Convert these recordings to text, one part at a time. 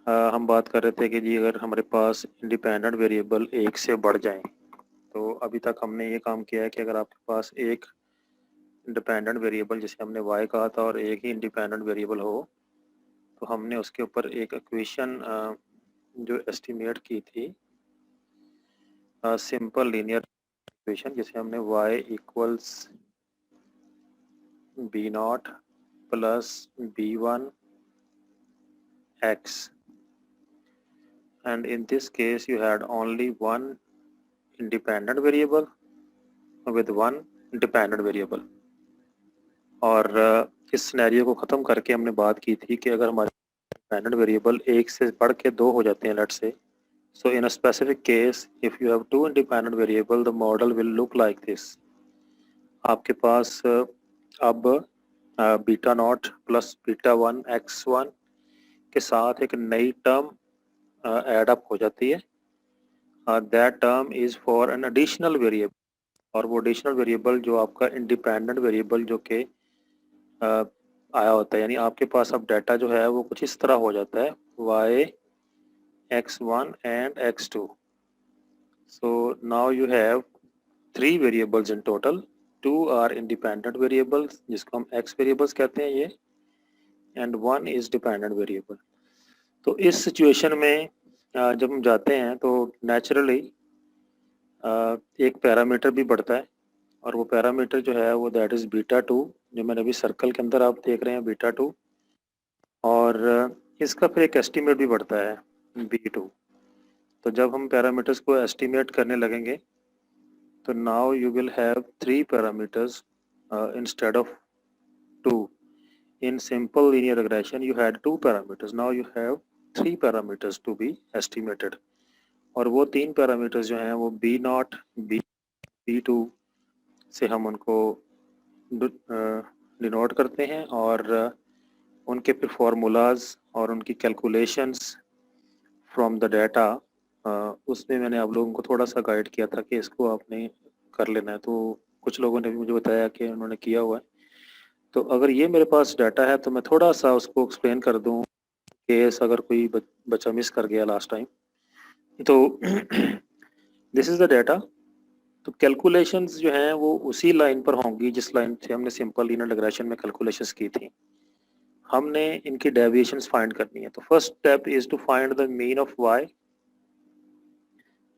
हम बात कर रहे थे कि जी अगर हमारे पास इंडिपेंडेंट वेरिएबल एक से बढ़ जाएं, तो अभी तक हमने ये काम किया है कि अगर आपके पास एक इंडिपेंडेंट वेरिएबल जैसे हमने y कहा था और एक ही इंडिपेंडेंट वेरिएबल हो, तो हमने उसके ऊपर एक इक्वेशन जो एस्टिमेट की थी, सिंपल लीनियर इक्वेशन, जिसे हमने y equals B naught plus b1 x, and in this case you had only one independent variable with one dependent variable. और इस सिनेरियो को ख़त्म करके हमने बात की थी कि अगर हमारे डिपेंडेंट वेरिएबल एक से बढ़ के दो हो जाते हैं, let's say, so in a specific case if you have two independent variable the model will look like this. आपके पास अब beta naught plus beta one x1 के साथ एक नई टर्म एड अप हो जाती है, that term is for an additional variable, और वो एडिशनल वेरिएबल जो आपका इंडिपेंडेंट वेरिएबल जो कि आया होता है, यानी आपके पास अब डाटा जो है वो कुछ इस तरह हो जाता है y x1 and x2. So now you have three variables in total. Two are independent variables जिसको हम x variables कहते हैं ये, and one is dependent variable. तो इस सिचुएशन में जब हम जाते हैं तो नेचुरली एक पैरामीटर भी बढ़ता है, और वो पैरामीटर जो है वो दैट इज़ बीटा टू, जो मैंने अभी सर्कल के अंदर आप देख रहे हैं बीटा टू, और इसका फिर एक एस्टीमेट भी बढ़ता है b2. तो जब हम पैरामीटर्स को एस्टीमेट करने लगेंगे तो now you will have three parameters instead of two. In simple linear regression you had two parameters, now you have three parameters to be estimated, और वो तीन पैरामीटर्स जो हैं वो b नॉट b2 से हम उनको डिनोट करते हैं, और उनके फिर फार्मूलाज और उनकी कैलकुलेशंस फ्रॉम द डाटा, उसमें मैंने आप लोगों को थोड़ा सा गाइड किया था कि इसको आपने कर लेना है, तो कुछ लोगों ने भी मुझे बताया कि उन्होंने किया हुआ है. तो अगर ये मेरे पास डाटा है तो मैं थोड़ा सा उसको एक्सप्लेन कर दूं, केस अगर कोई बच्चा मिस कर गया लास्ट टाइम. तो दिस इज़ द डाटा. तो कैलकुलेशंस जो हैं वो उसी लाइन पर होंगी जिस लाइन से हमने सिंपल लीनियर रिग्रेशन में कैलकुलेशंस की थी. हमने इनकी डेविएशंस फाइंड करनी है. तो first step is to find the mean of y,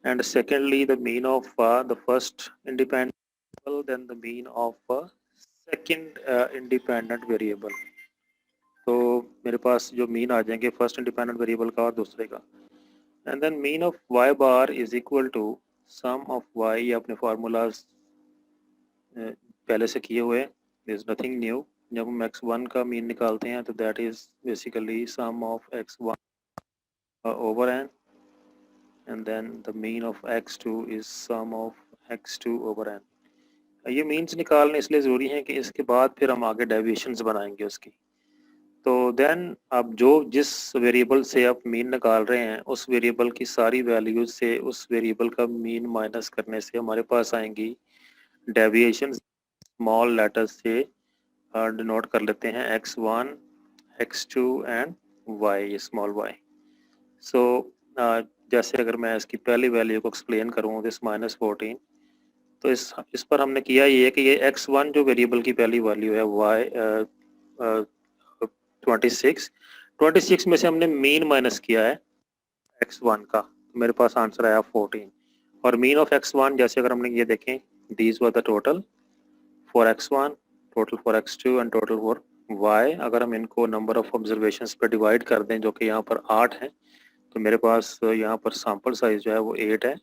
and secondly the mean of the first independent variable, then the mean of second independent variable. तो मेरे पास जो मीन आ जाएंगे फर्स्ट इंडिपेंडेंट वेरिएबल का और दूसरे का, and then mean of y bar is equal to sum of y. ये अपने फार्मूलाज पहले से किए हुए, देयर इज नथिंग न्यू. जब हम x1 का मीन निकालते हैं तो that is basically sum of x1 over n, and then the mean of x2 is sum of x2 over n. ये मीन्स निकालने इसलिए ज़रूरी है कि इसके बाद फिर हम आगे डेविएशंस बनाएंगे उसकी. तो देन अब जो जिस वेरिएबल से आप मीन निकाल रहे हैं उस वेरिएबल की सारी वैल्यूज से उस वेरिएबल का मीन माइनस करने से हमारे पास आएंगी डेविएशन. स्मॉल लेटर्स से डिनोट कर लेते हैं x1, x2 and y, small y. सो जैसे अगर मैं इसकी पहली वैल्यू को एक्सप्लेन करूँ, दिस -14, तो इस पर हमने किया ये कि ये x1 जो वेरिएबल की पहली वैल्यू है y 26 में से हमने मीन माइनस किया है x1 का, तो मेरे पास आंसर आया 14. और मीन ऑफ x1 जैसे अगर हमने ये देखें, these were the total for x1, total for x2 and total for y. अगर हम इनको नंबर ऑफ ऑब्जर्वेशंस पे डिवाइड कर दें जो कि यहाँ पर 8 है, तो मेरे पास यहाँ पर सैंपल साइज जो है वो 8 है,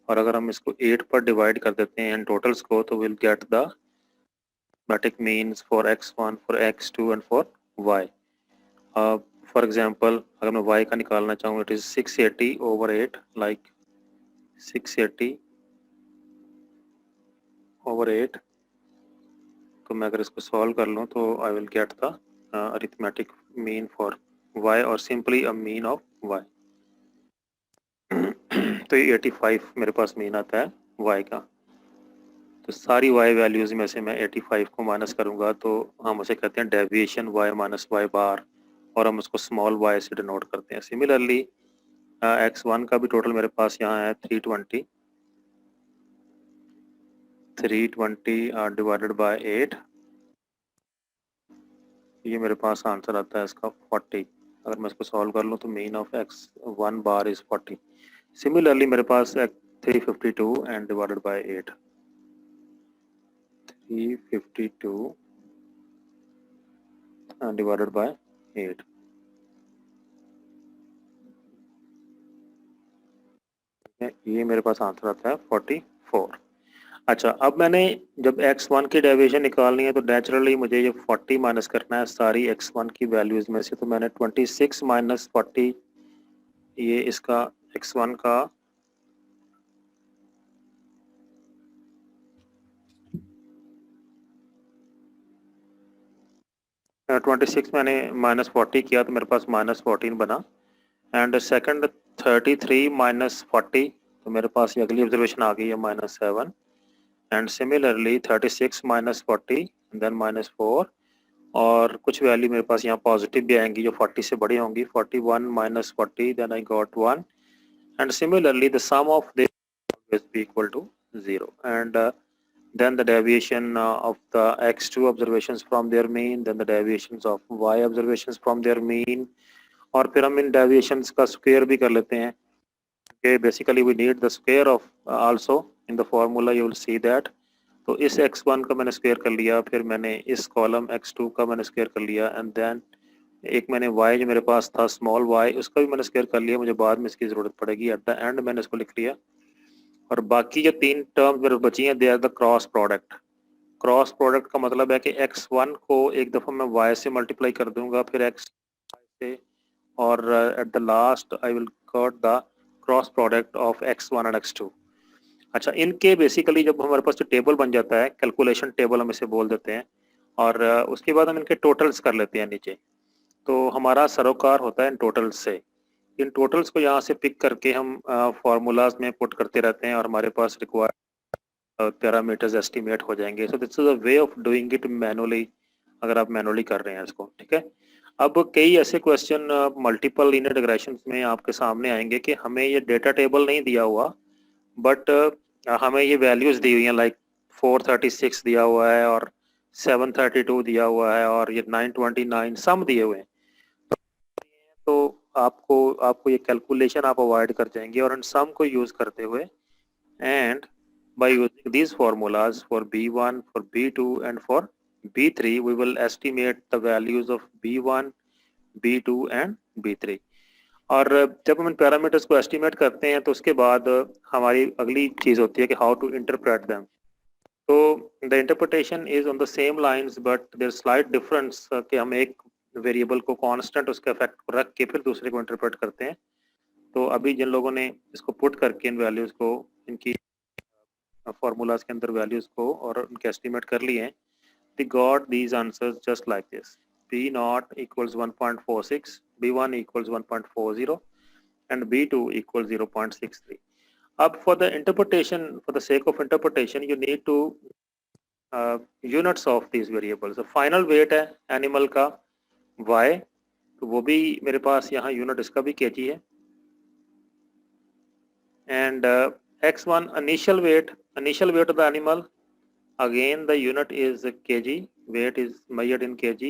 और अगर हम इसको 8 पर डिवाइड कर देते हैं टोटल्स को तो will get the mathematic means for x1, for x2 and for y. For example अगर मैं y का निकालना चाहूँ, it is 680 over 8, like 680 over 8. तो मैं अगर इसको सॉल्व कर लूँ तो I will get the arithmetic mean for y, और simply a mean of y. तो ये 85 मेरे पास मीन आता है y का. तो सारी y वैल्यूज़ में से मैं 85 को माइनस करूँगा तो हम उसे कहते हैं डेविएशन y माइनस y बार, और हम उसको स्मॉल y से डिनोट करते हैं। सिमिलरली x1 का भी टोटल मेरे पास यहाँ है 320 डिवाइडेड बाय 8, ये मेरे पास आंसर आता है इसका 40। अगर मैं इसको सॉल्व कर लूँ तो mean of x1 bar is 40। Similarly मेरे पास 352 and divided by 8, 352 and divided by 8, ये मेरे पास आंसर आता है 44। अच्छा, अब मैंने जब x1 की डेविएशन निकालनी है तो नेचुरली मुझे ये 40 माइनस करना है सारी x1 की वैल्यूज में से। तो मैंने 26 माइनस 40, ये इसका x1 का (26) मैंने माइनस 40 किया तो मेरे पास माइनस 14 बना। एंड सेकंड 33 माइनस 40, तो मेरे पास ये अगली ऑब्जर्वेशन आ गई है -7। एंड सिमिलरली 36 माइनस 40 देन -4, और कुछ वैल्यू मेरे पास यहाँ पॉजिटिव भी आएंगी जो 40 से बड़ी होंगी। 41 minus 40 then I got 1, and similarly the sum of this is equal to 0, and then the deviation of the x2 observations from their mean, then the deviations of y observations from their mean, और फिर हम इन deviations का square भी कर लेते हैं। Okay, basically we need the square of also in the formula, you will see that। तो इस x1 का मैंने स्क्वायर कर लिया, फिर मैंने इस कॉलम x2 का मैंने स्क्वायर कर लिया, एंड देन एक मैंने y जो मेरे पास था स्मॉल y, उसका भी मैंने स्क्वायर कर लिया, मुझे बाद में इसकी ज़रूरत पड़ेगी। एट द एंड मैंने इसको लिख लिया, और बाकी जो 3 टर्म्स मेरे बची हैं they are the cross product. Cross product का मतलब है कि x1 को एक दफ़ा मैं y से मल्टीप्लाई कर दूंगा, फिर x से, और at the last I will got the cross product of x1 and x2। अच्छा, इनके बेसिकली जब हमारे पास जो टेबल बन जाता है, कैलकुलेशन टेबल हम इसे बोल देते हैं, और उसके बाद हम इनके टोटल्स कर लेते हैं नीचे। तो हमारा सरोकार होता है इन टोटल्स से। इन टोटल्स को यहाँ से पिक करके हम फार्मूलाज में पुट करते रहते हैं, और हमारे पास रिक्वायर्ड पैरामीटर्स एस्टिमेट हो जाएंगे। So this is a way of doing it manually, अगर आप मैनुअली कर रहे हैं इसको, ठीक है। अब कई ऐसे क्वेश्चन मल्टीपल लीनियर रिग्रेशंस में आपके सामने आएंगे कि हमें ये डेटा टेबल नहीं दिया हुआ, बट हमें ये वैल्यूज दी हुई हैं, लाइक 436 दिया हुआ है, और 732 दिया हुआ है, और ये 929 सम दिए हुए हैं। तो आपको ये कैलकुलेशन आप अवॉइड कर जाएंगे, और इन सम को यूज करते हुए, and by using these formulas for B1, for B2 and for B3, we will estimate the values of B1, B2 and B3। और जब हम इन पैरामीटर्स को एस्टिमेट करते हैं तो उसके बाद हमारी अगली चीज़ होती है कि हाउ टू इंटरप्रेट देम। तो the interpretation is on the same lines, but there slight difference कि हम एक वेरिएबल को कांस्टेंट उसके इफेक्ट को रख के फिर दूसरे को इंटरप्रेट करते हैं। तो अभी जिन लोगों ने इसको पुट करके इन वैल्यूज़ को, इनकी फार्मूलाज के अंदर वैल्यूज़ को और उनके एस्टिमेट कर लिए हैं, they got these answers just like this: B0 equals 1.46, B1 equals 1.40, and B2 equals 0.63. Up for the interpretation, for the sake of interpretation, you need to units of these variables. So final weight है animal का y, तो वो भी मेरे पास यहाँ unit इसका भी kg है, and x1 initial weight of the animal, again the unit is kg, weight is measured in kg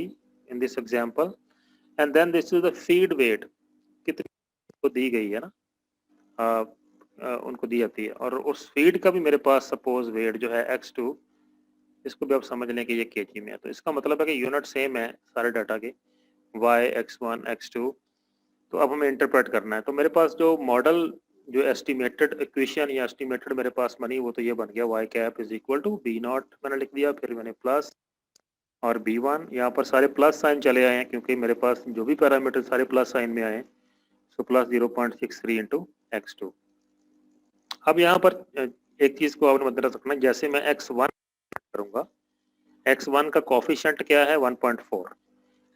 in this example, and then this is the feed weight, कितनी को दी गई है ना, उनको दी जाती है, और उस फीड का भी मेरे पास सपोज वेट जो है x2, इसको भी आप समझ लें कि ये kg में है। तो इसका मतलब है कि यूनिट सेम है सारे डाटा के, y, x1, x2। तो अब हमें इंटरप्रेट करना है। तो मेरे पास जो मॉडल, जो एस्टिमेटेड इक्वेशन या एस्टिमेटेड मेरे पास बनी, वो तो ये बन गया y cap is equal to B0 मैंने लिख दिया, फिर मैंने प्लस, और B1 यहाँ पर सारे प्लस साइन चले आए हैं क्योंकि मेरे पास जो भी पैरामीटर सारे प्लस साइन में आए, सो प्लस 0.63 इंटू x2। अब यहाँ पर एक चीज़ को आपने मद्देनजर रखना, जैसे मैं x1 करूँगा, x1 का कोफिशिएंट क्या है 1.4,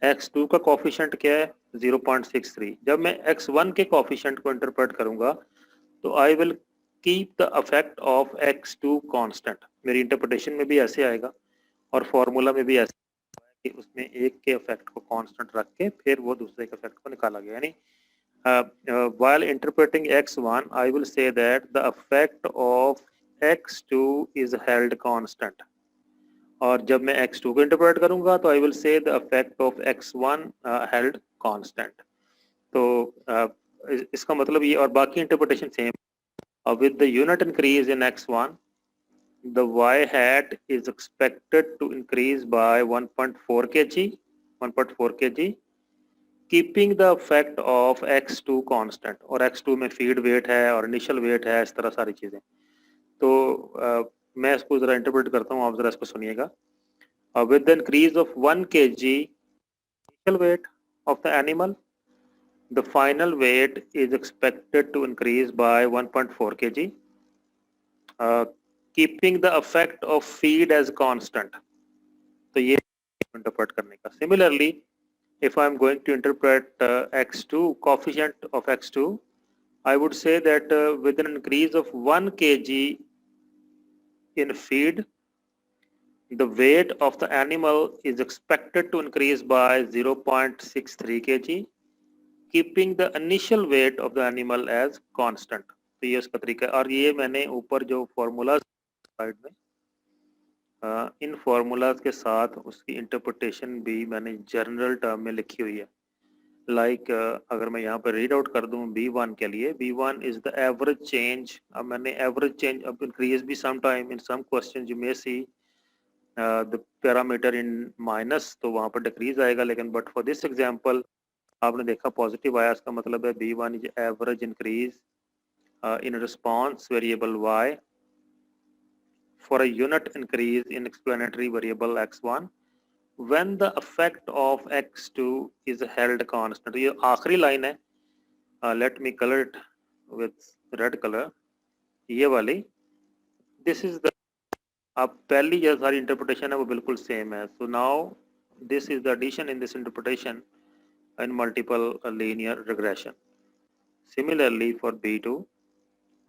x2 का कोफिशिएंट क्या है 0.63। जब मैं x1 के कोफिशिएंट को इंटरप्रेट करूँगा तो I will keep the effect of x2 constant. मेरी इंटरप्रिटेशन में भी ऐसे आएगा और फॉर्मूला में भी ऐसे उसमें एक के इफेक्ट को कांस्टेंट रख के फिर वो दूसरे के इफेक्ट को निकाला गया। यानी while interpreting x1 I will say that the effect of x2 is held constant, और जब मैं x2 को इंटरप्रेट करूंगा तो I will say the effect of x1 held constant। तो इसका मतलब ये, और बाकी interpretation same. with the unit increase in x1 the y hat is expected to increase by 1.4 kg keeping the effect of x2 constant, और x2 में feed wait है और इनिशियल वेट है, इस तरह सारी चीजें। तो मैं इसको जरा इंटरप्रेट करता हूँ, आप जरा इसको सुनिएगा। with the increase of 1 kg initial weight of the animal, the final weight is expected to increase by 1.4 kg, keeping the effect of feed as constant। तो ये इंटरप्रेट करने का। Similarly, if I am going to interpret x2, coefficient of x2, I would say that with an increase of 1 kg in feed, the weight of the animal is expected to increase by 0.63 kg, keeping the initial weight of the animal as constant। तो ये उसका तरीका है। और ये मैंने ऊपर जो फॉर्मूला स्लाइड में इन फार्मूलाज के साथ उसकी इंटरप्रिटेशन भी मैंने जनरल टर्म में लिखी हुई है। लाइक अगर मैं यहाँ पर रीड आउट कर दूँ B1 के लिए, B1 is the average change. अब मैंने एवरेज चेंज, अब इंक्रीज भी some time in some question you may see the parameter in minus, तो वहाँ पर डिक्रीज आएगा, लेकिन बट फॉर दिस एग्जांपल आपने देखा पॉजिटिव आया, इसका मतलब है B1 is average increase in response variable y for a unit increase in explanatory variable x1 when the effect of x2 is held constant। ये आखिरी लाइन है, let me color it with red color, ये वाली, this is the, अब पहली जो सारी interpretation है वो बिल्कुल सेम है। so now this is the addition in this interpretation in multiple linear regression। similarly for B2,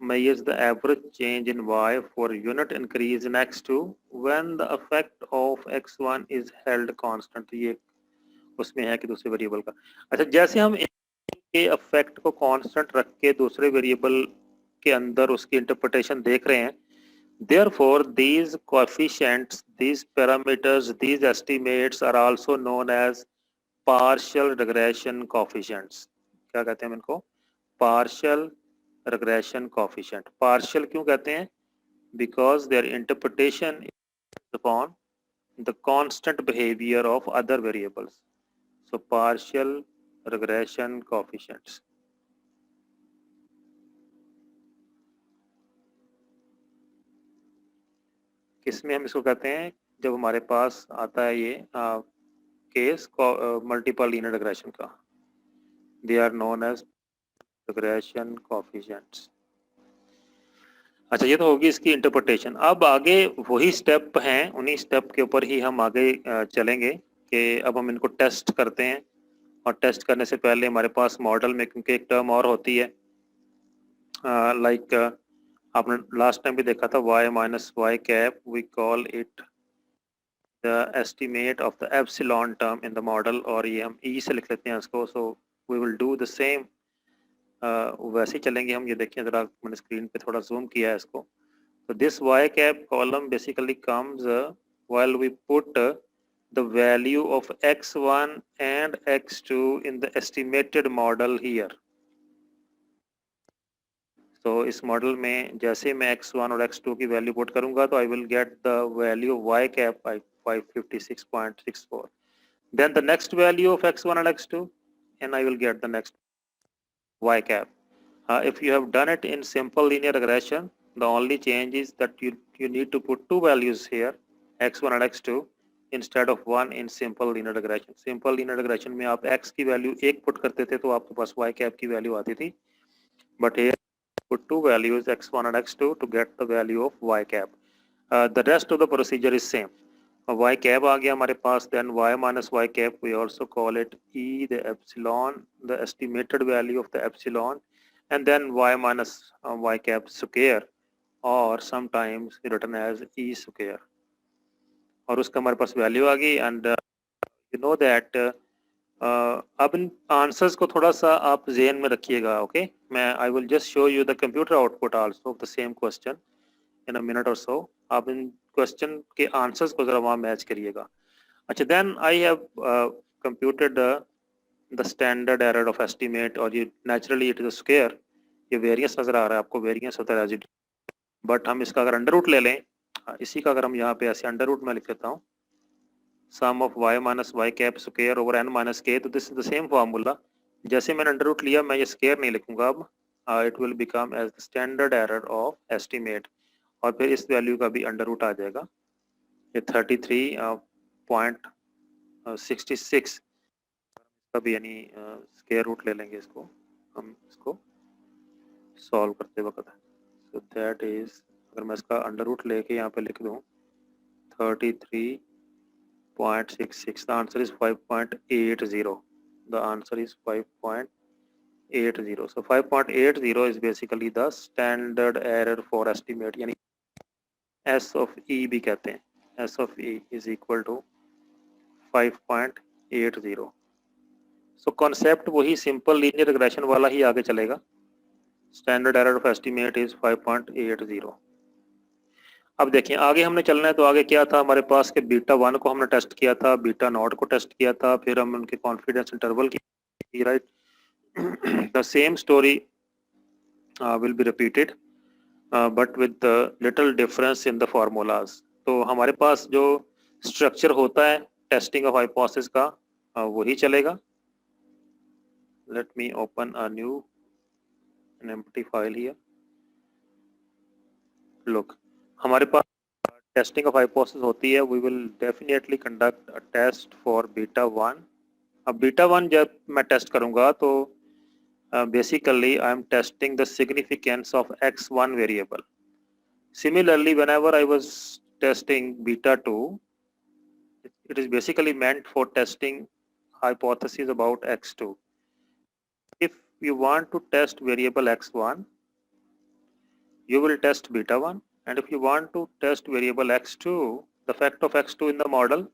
measures the average change in y for unit increase in x2 when the effect of x1 is held constant। ये उसमें है कि दूसरे variable का। अच्छा, जैसे हम एक के इफेक्ट को कांस्टेंट रख के दूसरे वेरिएबल के अंदर उसकी इंटरप्रिटेशन देख रहे हैं, therefore these coefficients, these parameters, these estimates are also known as partial regression coefficients। क्या कहते हैं इनको? partial regression coefficient। partial क्यों कहते हैं? because their interpretation is upon the constant behavior of other variables। so partial regression coefficients। किसमें हम इसको कहते हैं? जब हमारे पास आता है ये केस मल्टीपल लीनियर रिग्रेशन का, they are known as regression coefficients. अच्छा, ये तो होगी इसकी इंटरप्रिटेशन। अब आगे वही स्टेप हैं, उन्हीं स्टेप के ऊपर ही हम आगे चलेंगे कि अब हम इनको टेस्ट करते हैं। और टेस्ट करने से पहले हमारे पास मॉडल में क्योंकि एक टर्म और होती है, लाइक आपने लास्ट टाइम भी देखा था y minus Y cap, we call it the estimate of the epsilon term in the model, और ये हम e से लिख लेते हैं इसको। So we will do the same, वैसे ही चलेंगे हम। ये देखिए ज़रा, मैंने स्क्रीन पे थोड़ा जूम किया है इसको। तो this Y cap column basically comes while we put the value of x1 and x2 in the estimated model here। तो इस मॉडल में जैसे मैं x1 और x2 की वैल्यू पुट करूंगा तो I will get the value of y cap by 556.64। then the next value of x1 and x2 and I will get the next y cap। if you have done it in simple linear regression, the only change is that you need to put two values here, x1 and x2 instead of one in simple linear regression। simple linear regression में आप x की value 1 put करते थे तो आपके पास y cap की value आती थी, but here put two values x1 and x2 to get the value of y cap। the rest of the procedure is same। y cap आ गया हमारे पास, then y minus y cap we also call it e the epsilon, the estimated value of the epsilon, and then y minus y cap square, or sometimes written as e square। और उसका हमारे पास value आ गई, and you know that अब इन answers को थोड़ा सा आप ज़हन में रखिएगा. ओके, मैं I will just show you the computer output also of the same question in a minute और सो. आप इन क्वेश्चन के आंसर्स को ज़रा वहाँ मैच करिएगा. अच्छा, then I have computed the standard error of estimate, और ये naturally it is a square. ये वेरियंस नज़र आ रहा है आपको, वेरियंस होता है एज इट, बट हम इसका अगर अंडर रूट ले लें, इसी का अगर हम यहाँ पे ऐसे अंडर रूट में लिख देता हूँ, sum of y minus Y cap square over n minus k, तो this is the same formula. जैसे मैंने अंडर रूट लिया, मैं ये स्क्वायर नहीं लिखूंगा अब. It will become as the standard error of estimate, और फिर इस वैल्यू का भी अंडर रूट आ जाएगा. ये 33.66 का भी यानी स्क्वायर रूट ले लेंगे इसको हम, इसको सॉल्व करते वक्त. सो दैट इज, अगर मैं इसका अंडर रूट लेके यहाँ पे लिख दूँ 33.66, the answer is 5.80. The answer is 5.80. So 5.80 is basically the standard error for estimate, यानी S of E भी कहते हैं. S of E is equal to 5.80. So concept वही simple linear regression वाला ही आगे चलेगा. Standard error of estimate is 5.80. अब देखिए आगे हमने चलना है, तो आगे क्या था हमारे पास कि बीटा 1 को हमने टेस्ट किया था, बीटा नॉट को टेस्ट किया था, फिर हम उनके कॉन्फिडेंस इंटरवल की, right. The same story will be repeated but with little difference in the formulas. तो हमारे पास जो स्ट्रक्चर होता है टेस्टिंग ऑफ हाइपोथेसिस का वही चलेगा. Let me open a new an empty file here. Look, हमारे पास टेस्टिंग ऑफ हाइपोथेसिस होती है. We will definitely conduct a test for beta 1. अब बीटा 1 जब मैं टेस्ट करूंगा तो basically I am testing the significance of x1 variable. Similarly whenever I was testing beta 2, it is basically meant for testing hypothesis about x2. If you want to test variable x1, you will test beta 1, and if you want to test variable x2, the fact of x2 in the model,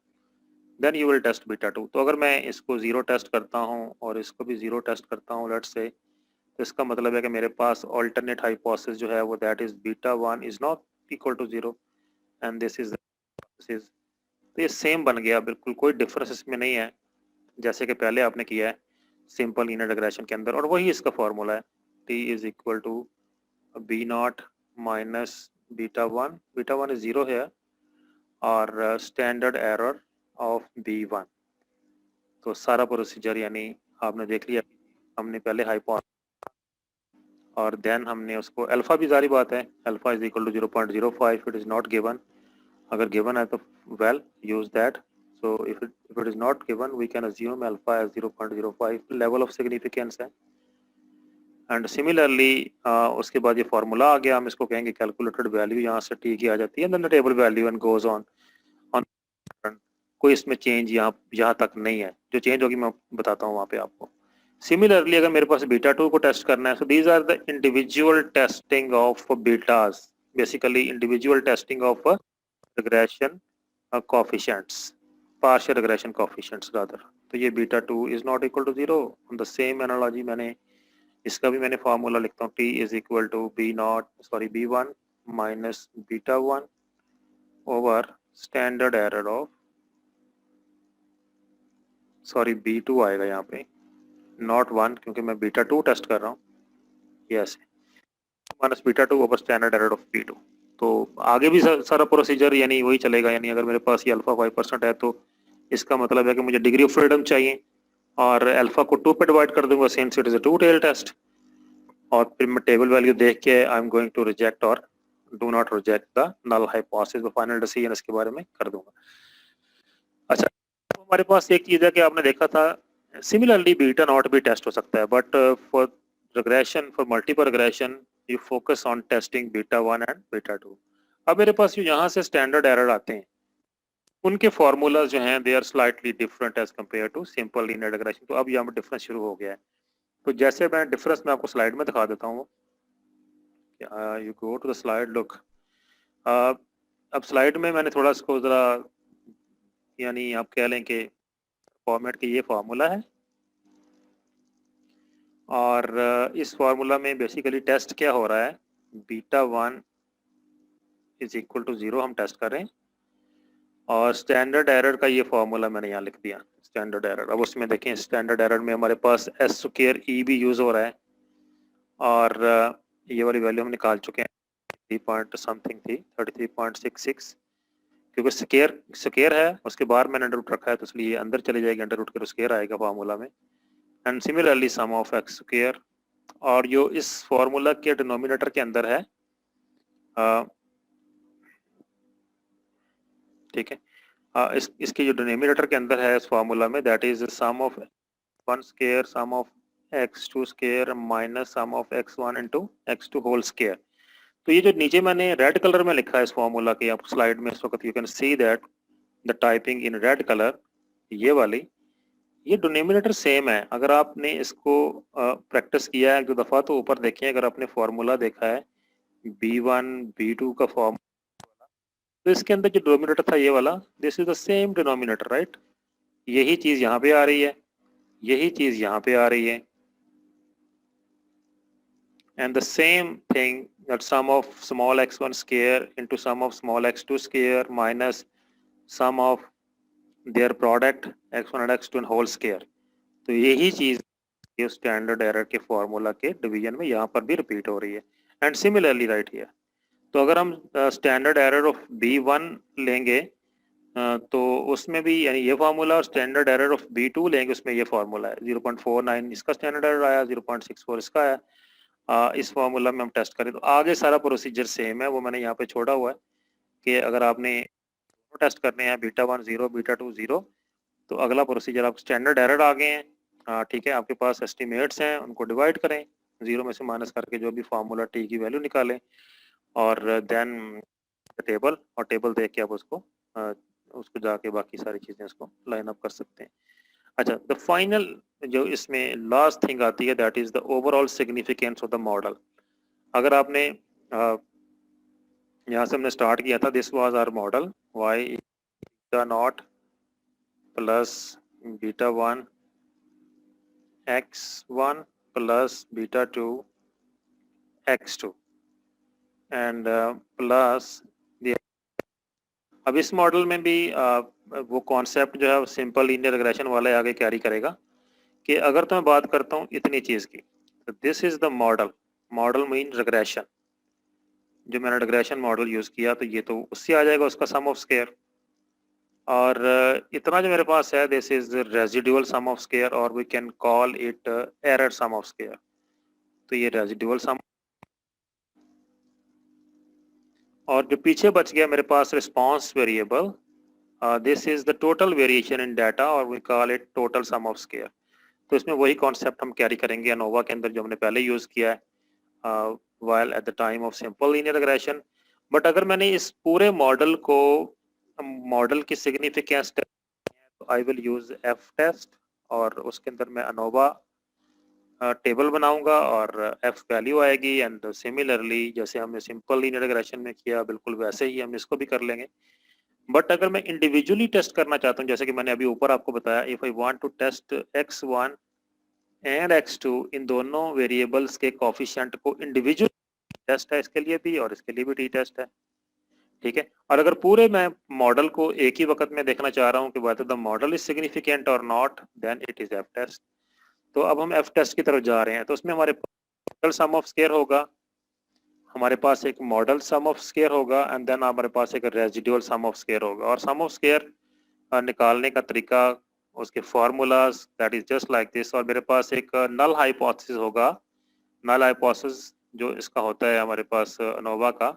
then you will test beta 2. तो अगर मैं इसको 0 test करता हूँ और इसको भी 0 test करता हूँ, लेट्स से, तो इसका मतलब है कि मेरे पास alternate hypothesis जो है वो that is beta 1 is not equal to 0 and this is तो ये सेम बन गया, बिल्कुल कोई डिफरेंस इसमें नहीं है जैसे कि पहले आपने किया है सिंपल लीनियर रिग्रेशन के अंदर, और वही इसका फॉर्मूला है. t is equal to B naught minus beta 1. Beta 1 is 0 है, और स्टैंडर्ड एरर ऑफ b1. तो सारा प्रोसीजर यानी आपने देख लिया. हमने पहले हाइपोथेसिस और देन हमने उसको अल्फा भी जारी बात है, alpha is equal to 0.05. It is not given. अगर गिवन है तो we'll use that. So if it is not given, we can assume alpha as 0.05 level of significance है. And similarly उसके बाद ये फार्मूला आ गया, हम इसको कहेंगे कैलकुलेटेड वैल्यू, यहाँ से t की आ जाती है, then the table value and goes on. कोई इसमें चेंज यहाँ तक नहीं है. जो चेंज होगी मैं बताता हूँ वहाँ पे आपको. सिमिलरली अगर मेरे पास बीटा 2 को टेस्ट करना है, so these are the individual testing of betas, basically individual testing of regression coefficients, partial regression coefficients rather. तो ये beta 2 is not equal to 0. on the same analogy मैंने इसका भी मैंने फार्मूला लिखता हूँ, t is equal to b1 minus beta 1 over standard error of b2 आएगा यहाँ पे, not 1 क्योंकि मैं बीटा 2 टेस्ट कर रहा हूँ. Yes, minus beta 2 over standard error of b2. तो आगे भी सारा प्रोसीजर यानी वही चलेगा. यानी अगर मेरे पास ये अल्फा 5% है तो इसका मतलब है कि मुझे डिग्री ऑफ फ्रीडम चाहिए, और अल्फा को 2 पे डिवाइड कर दूंगा since it is a 2 tail test, और फिर मैं टेबल वैल्यू देख के I am going to reject और do not reject the null hypothesis. Final decision इसके बारे में कर दूंगा. अच्छा, तो हमारे पास एक चीज है कि आपने देखा था सिमिलरली बीटा नॉट भी टेस्ट हो सकता है, but for regression, for multiple regression you focus on testing beta 1 and beta 2. अब मेरे पास यहाँ से स्टैंडर्ड एरर आते हैं, उनके फार्मूलाज जो हैं they are slightly different as compare to simple linear regression. तो अब यहाँ पर डिफरेंस शुरू हो गया है. तो जैसे मैं डिफरेंस में आपको स्लाइड में दिखा देता हूँ. You go to the slide. Look, अब स्लाइड में मैंने थोड़ा इसको ज़रा यानी आप कह लें कि फॉर्मेट के ये फार्मूला है और इस फार्मूला में बेसिकली टेस्ट क्या हो रहा है, बीटा 1 इज इक्वल टू 0 हम टेस्ट कर रहे हैं और स्टैंडर्ड एरर का ये फार्मूला मैंने यहाँ लिख दिया स्टैंडर्ड एरर। अब उसमें देखें स्टैंडर्ड एरर में हमारे पास एस स्क्वायर ई भी यूज़ हो रहा है और ये वाली वैल्यू हम निकाल चुके हैं 3 पॉइंट समथिंग थी 33.66 क्योंकि स्केयर है उसके बाहर मैंने अंडर रूट रखा है तो इसलिए अंदर चली जाएगी अंडर रूट के स्केयर आएगा फार्मूला में। And similarly sum of X square और जो इस फार्मूला के डिनोमिनेटर के अंदर है ठीक है इसके जो डिनोमिनेटर के अंदर है इस फार्मूला में that is sum of 1 square sum of x2 square minus sum of x1 into x2 whole square. तो ये जो नीचे मैंने रेड कलर में लिखा है इस फार्मूला के आप स्लाइड में इस वक्त you can see that the typing in red colour ये वाली ये डिनोमिनेटर सेम है। अगर आपने इसको प्रैक्टिस किया है एक दो दफ़ा तो ऊपर देखिए अगर आपने फार्मूला देखा है b1 b2 का फॉर्मूला तो इसके अंदर जो डिनोमिनेटर था ये वाला this is the same denominator right. यही चीज़ यहाँ पे आ रही है यही चीज़ यहाँ पे आ रही है and the same thing that sum of small x1 square into sum of small x2 square minus sum of their product x1 and x2 whole square। तो यही चीज़ स्टैंडर्ड एरर के फॉर्मूला के डिवीजन में यहाँ पर भी रिपीट हो रही है एंड सिमिलरली राइट हियर। तो अगर हम स्टैंडर्ड एरर ऑफ b1 लेंगे तो उसमें भी यानी ये फार्मूला और स्टैंडर्ड एरर ऑफ b2 लेंगे उसमें ये फार्मूला है 0.49 इसका स्टैंडर्ड एरर आया 0.64 इसका आया। इस फार्मूला में हम टेस्ट करें तो आगे सारा प्रोसीजर सेम है वो मैंने यहाँ पे छोड़ा हुआ है कि अगर आपने टेस्ट करने हैं बीटा 1 0 बीटा 2 0 तो अगला प्रोसीजर आप स्टैंडर्ड एरर आ गए हैं ठीक है आपके पास एस्टिमेट्स हैं उनको डिवाइड करें 0 में से माइनस करके जो भी फार्मूला टी की वैल्यू निकालें और देन टेबल और टेबल देख के आप उसको जाके बाकी सारी चीज़ें उसको लाइन अप कर सकते हैं। अच्छा द फाइनल जो इसमें लास्ट थिंग आती है that is the overall significance of the model. अगर आपने यहाँ से हमने स्टार्ट किया था this was our model Y beta naught plus beta 1 x1 plus beta 2 x2 and plus अब इस मॉडल में भी वो कॉन्सेप्ट जो है सिंपल लीनियर रिग्रेशन वाला आगे कैरी करेगा कि अगर तो मैं बात करता हूँ इतनी चीज़ की तो this is the model model mean regression जो मैंने रिग्रेशन मॉडल यूज़ किया तो ये तो उससे आ जाएगा उसका सम ऑफ स्क्वायर और इतना जो मेरे पास है this is residual sum of square और we can call it error sum of square. तो ये रेजिडुअल सम और जो पीछे बच गया मेरे पास response variable this is the total variation in data और we call it total sum of square. तो इसमें वही कॉन्सेप्ट हम कैरी करेंगे अनोवा के अंदर जो हमने पहले यूज़ किया है while at the time of simple linear regression। But अगर मैंने इस पूरे मॉडल को मॉडल की सिग्निफिकेंस तो I will use F test और उसके अंदर मैं अनोवा टेबल बनाऊंगा और एफ वैल्यू आएगी एंड सिमिलरली जैसे हमने सिंपल लीनियर रिग्रेशन में किया बिल्कुल वैसे ही हम इसको भी कर लेंगे। बट अगर मैं इंडिविजुअली टेस्ट करना चाहता हूँ जैसे कि मैंने अभी ऊपर आपको बताया if I want to test x1 and x2 इन दोनों वेरिएबल्स के कोफिशिएंट को इंडिविजुअल टेस्ट है इसके लिए भी और इसके लिए भी टी टेस्ट है ठीक है। और अगर पूरे मैं मॉडल को एक ही वक्त में देखना चाह रहा हूँ कि whether the model is significant और not then it is F test. तो अब हम एफ टेस्ट की तरफ जा रहे हैं तो उसमें हमारे टोटल सम ऑफ स्क्वायर होगा हमारे पास एक मॉडल सम ऑफ स्क्वायर होगा एंड देन हमारे पास एक रेजिडुअल सम ऑफ स्क्वायर होगा और सम ऑफ स्क्वायर निकालने का तरीका उसके formulas that is just like this. और मेरे पास एक नल हाइपोथेसिस होगा नल हाइपोथेसिस जो इसका होता है हमारे पास अनोवा का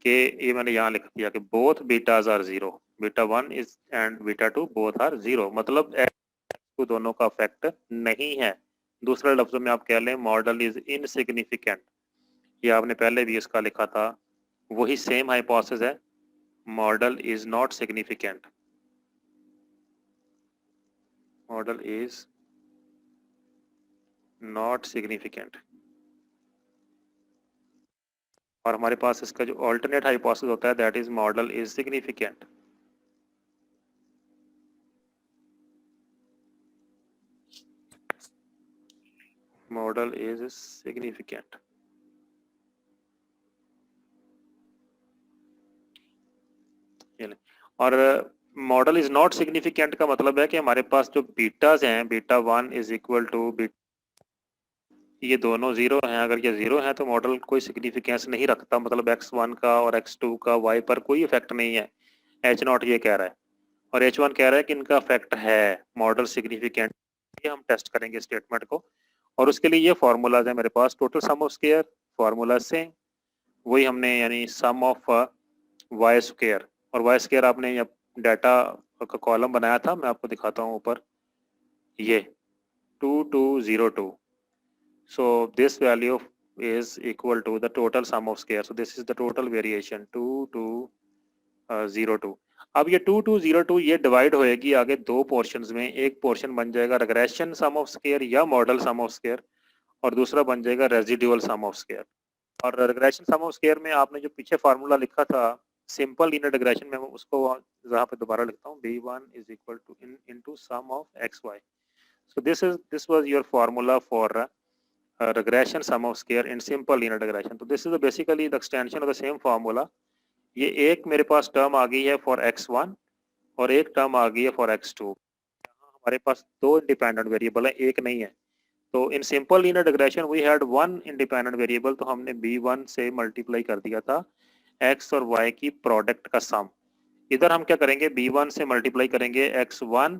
कि ये मैंने यहाँ लिख दिया कि both betas are zero beta 1 is and beta 2 both are zero मतलब x2 दोनों का इफेक्ट नहीं है। दूसरे लफ्जों में आप कह लें मॉडल इज इनसिग्निफिकेंट ये आपने पहले भी इसका लिखा था वही सेम हाइपोथेसिस है model is not significant model is not significant और हमारे पास इसका जो ऑल्टरनेट हाइपोथेसिस होता है that is model is significant. Model is significant. और मॉडल इज नॉट सिग्निफिकेंट का मतलब है कि हमारे पास जो बीटाज हैं, बीटा 1 इज इक्वल टू ये दोनों जीरो हैं। अगर ये जीरो हैं तो मॉडल कोई सिग्निफिकेंस नहीं रखता, मतलब x1 का और x2 का y पर कोई इफेक्ट नहीं है। h0 ये कह रहा है और h1 कह रहा है कि इनका इफेक्ट है, मॉडल सिग्निफिकेंट। ये हम टेस्ट करेंगे स्टेटमेंट को, और उसके लिए ये फार्मूलाज है मेरे पास। Total sum of square formula से वही हमने, यानी सम ऑफ वाई स्क्वायर, और वाई स्क्वायर आपने डाटा का कॉलम बनाया था, मैं आपको दिखाता हूँ ऊपर, ये 2202। so this value is equal to the total sum of square, so this is the total variation 2202। अब ये 2202 ये डिवाइड होएगी आगे दो पोर्शंस में। एक पोर्शन बन जाएगा रिग्रेशन सम ऑफ स्क्वायर या मॉडल सम ऑफ स्क्वायर, और दूसरा बन जाएगा रेजिडुअल सम ऑफ स्क्वायर। और रिग्रेशन सम ऑफ स्क्वायर में आपने जो पीछे फार्मूला लिखा था सिंपल लीनियर रिग्रेशन में, उसको यहाँ पे दोबारा लिखता हूँ, b1 is equal to into sum of xy। so this was your formula for regression sum of square in simple linear regression। तो this is basically the extension of the same formula। ये एक मेरे पास term आ गई है for x1 और एक term आ गई है for x2। हमारे पास दो इंडिपेंडेंट वेरिएबल है, एक नहीं है। तो in simple linear regression we had one independent variable, तो हमने b1 से मल्टीप्लाई कर दिया था x और y की प्रोडक्ट का सम। इधर हम क्या करेंगे, b1 से मल्टीप्लाई करेंगे x1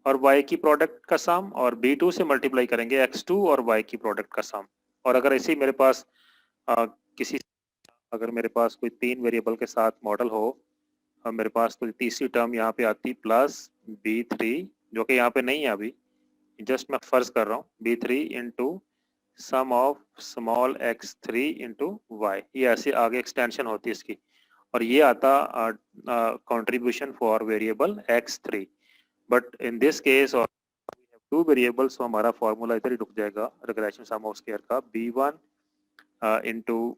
और y की प्रोडक्ट का सम, और b2 से मल्टीप्लाई करेंगे x2 और y की प्रोडक्ट का सम। और अगर ऐसे मेरे पास अगर मेरे पास कोई तीन वेरिएबल के साथ मॉडल हो, मेरे पास तो तीसरी टर्म यहाँ पे आती प्लस b3, जो कि यहाँ पे नहीं है अभी, जस्ट मैं फर्ज कर रहा हूँ, b3 into sum of small x3 into Y. ये ऐसे आगे एक्सटेंशन होती है इसकी, और ये आता contribution for variable x3। But in this case और टू वेरिएबल्स, तो हमारा फॉर्मूला इधर ही रुक जाएगा रिग्रेशन सम ऑफ स्क्वायर का, b1 into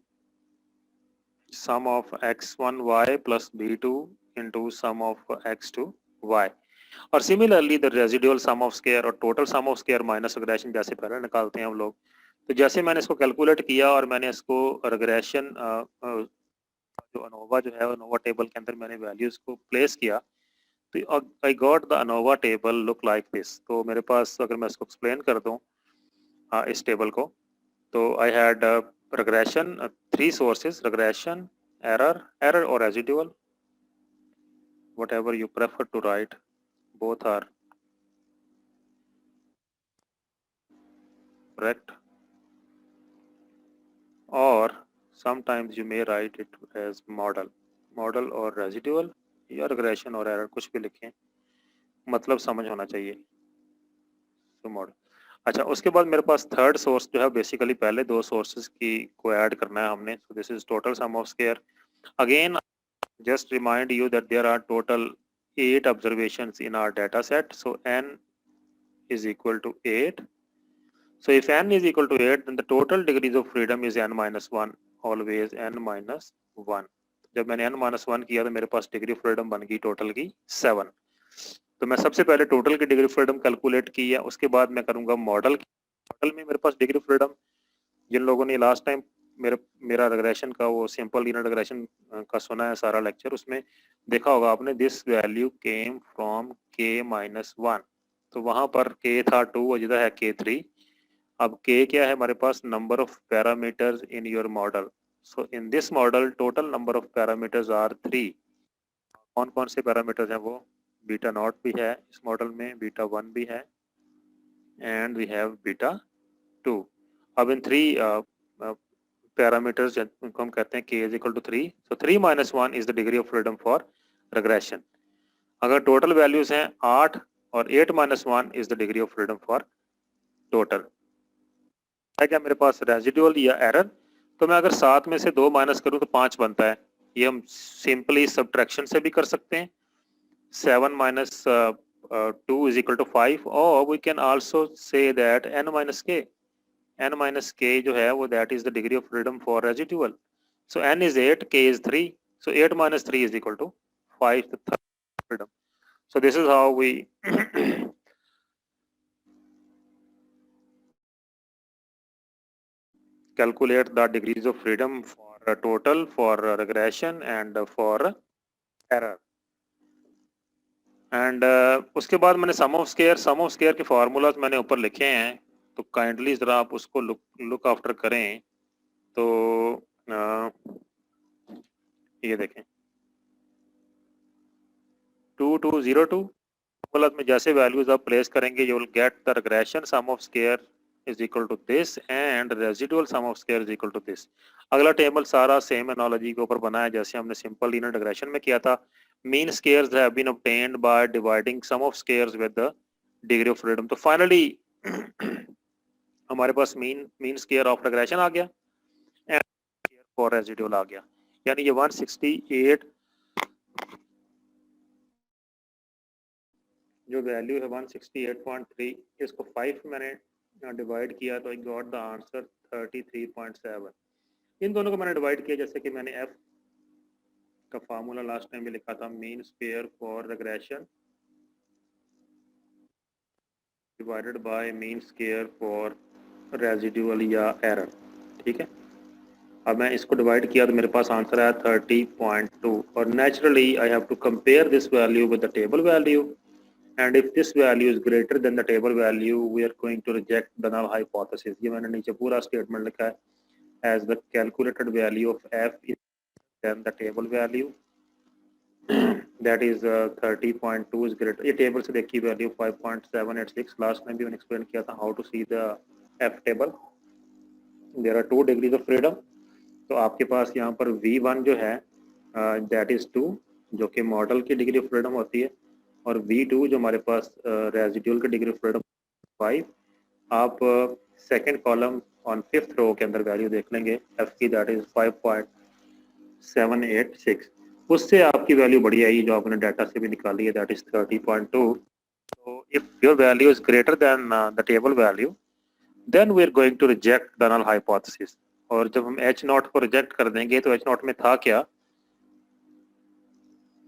sum of x1y plus b2 into sum of x2y। और similarly the residual sum of square और total sum of square minus regression जैसे पहले निकालते हैं हम लोग। तो जैसे मैंने इसको कैलकुलेट किया और मैंने इसको रिग्रेशन जो अनोवा जो है, अनोवा टेबल के अंदर मैंने वैल्यूज को प्लेस किया, तो I got the ANOVA table look like this. तो मेरे पास, अगर मैं इसको एक्सप्लेन कर दूं इस टेबल को, तो I had regression, three sources: regression, error or residual, whatever you prefer to write, both are correct। or sometimes you may write it as model or residual, या regression और error, कुछ भी लिखें, मतलब समझ होना चाहिए। तो मॉडल। अच्छा, उसके बाद मेरे पास थर्ड सोर्स जो है, बेसिकली पहले दो सोर्सेज की को ऐड करना है हमने। So this is total sum of square. Again just remind you that there are total 8 observations in our data set, so n is equal to 8। so if n is equal to 8, then the total degrees of freedom is n minus 1, always n minus 1। जब मैंने n minus 1 किया तो मेरे पास degree of freedom बन गई total की 7। तो मैं सबसे पहले टोटल की डिग्री ऑफ फ्रीडम कैलकुलेट की है, उसके बाद मैं करूंगा मॉडल में मेरे पास डिग्री ऑफ फ्रीडम। जिन लोगों ने लास्ट टाइम मेरा रिग्रेशन का वो सिंपल लीनियर रिग्रेशन का सुना है सारा लेक्चर, उसमें देखा होगा आपने, this value came from k minus 1। तो वहां पर k था 2 और जिधर है k3। अब k क्या है हमारे पास, number of parameters in your model. So in this model total number of parameters are 3। कौन कौन से पैरामीटर्स हैं वो, बीटा नॉट भी है इस मॉडल में, बीटा 1 भी है, एंड वी हैव बीटा 2। अब इन 3 पैरामीटर्स जिनको हम कहते हैं k is equal to 3, so 3 minus 1 is the degree of freedom for regression। अगर टोटल वैल्यूज हैं 8 और 8 minus 1 is the degree of freedom for total। है क्या मेरे पास रेजिडुअल या एरर, तो मैं अगर 7 में से 2 माइनस करूं तो 5 बनता है। ये हम सिंपली सब्ट्रैक्शन से भी कर सकते हैं, 7 minus 2 is equal to 5, और we can also say that n minus k, n minus k जो है वो that is the degree of freedom for residual। so n is 8, k is 3, so 8 minus 3 is equal to 5, the third freedom। so this is how we calculate the degrees of freedom for total, for regression and for error. And उसके बाद मैंने सम of square के formulas मैंने ऊपर लिखे हैं, तो kindly ज़रा आप उसको लुक आफ्टर करें। तो ये देखें 2202 फार्मूलाज में जैसे वैल्यूज आप प्लेस करेंगे you will get the regression sum of square is equal to this and residual sum of square is equal to this. अगला टेबल सारा सेम एनालॉजी के ऊपर बना है जैसे हमने सिंपल लीनियर रिग्रेशन में किया था। Mean squares have been obtained by dividing sum of squares with the degree of freedom. तो फाइनली हमारे पास मीन स्केयर ऑफ रिग्रेशन आ गया एंड स्केयर फॉर रेजिडुअल आ गया, यानी ये 168 जो वैल्यू है 168.3, इसको 5 मैंने डिवाइड किया तो आई गॉट द आंसर 33.7। इन दोनों को मैंने डिवाइड किया जैसे कि मैंने एफ का फार्मूला लास्ट टाइम भी लिखा था, mean square for regression divided by mean square for residual या एरर। ठीक है, अब मैं इसको डिवाइड किया तो मेरे पास आंसर आया 30.2 और naturally I have to compare this value with the table value and if this value is greater than the table value we are going to reject the null hypothesis। ये मैंने नीचे पूरा statement लिखा है as the calculated value of f is than the table value that is 30.2 is greater। ये table से देखी value 5.786 last में भी मैंने एक्सप्लेन किया था how to see the f table। there are 2 degrees of freedom, तो आपके पास यहाँ पर v1 जो है that is 2 जो कि मॉडल की डिग्री ऑफ फ्रीडम होती है और V2 जो हमारे पास रेजिडुअल की डिग्री ऑफ फ्रीडम 5। आप सेकंड कॉलम ऑन 5th रो के अंदर वैल्यू देख लेंगे F की, दैट इज 5.786। उससे आपकी वैल्यू बढ़ी आई जो आपने डाटा से भी निकाली है, दैट इज 30.2। तो if your value is greater than the table value then we are going to reject the null hypothesis. और जब हम H0 को रिजेक्ट कर देंगे तो H0 में था क्या,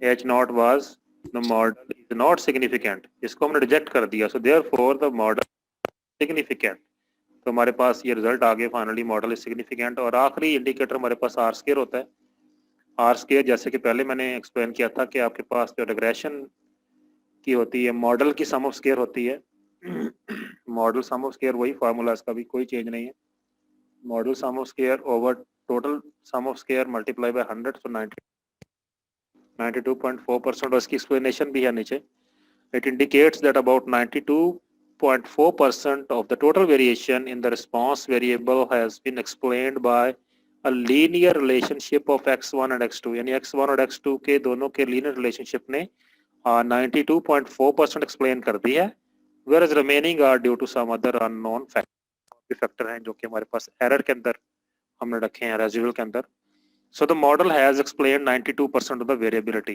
H0 was the model is not significant, इसको हमने रिजेक्ट कर दिया, so therefore the model significant। तो हमारे पास ये रिजल्ट आ गया फाइनली मॉडल इज सिग्निफिकेंट। और आखिरी इंडिकेटर हमारे पास आर स्केयर होता है। आर स्केयर जैसे कि पहले मैंने एक्सप्लेन किया था कि आपके पास जो रिग्रेशन की होती है मॉडल की सम ऑफ स्केयर होती है। मॉडल सम ऑफ स्केयर वही फार्मूला, इसका भी कोई चेंज नहीं है। Model sum of square over total sum of square multiply by 100, so 92.4%। और इसकी एक्सप्लेनेशन भी है नीचे। It indicates that about 92.4% of the total variation in the response variable has been explained by a linear relationship of x1 and x2, यानी x1 और x2 के दोनों के linear relationship ने 92.4% एक्सप्लेन कर दी है, whereas remaining are due to some other unknown factor हैं जो कि हमारे पास एरर के अंदर हमने रखे हैं रेजिडुअल के अंदर। So the model has explained 92% of the variability।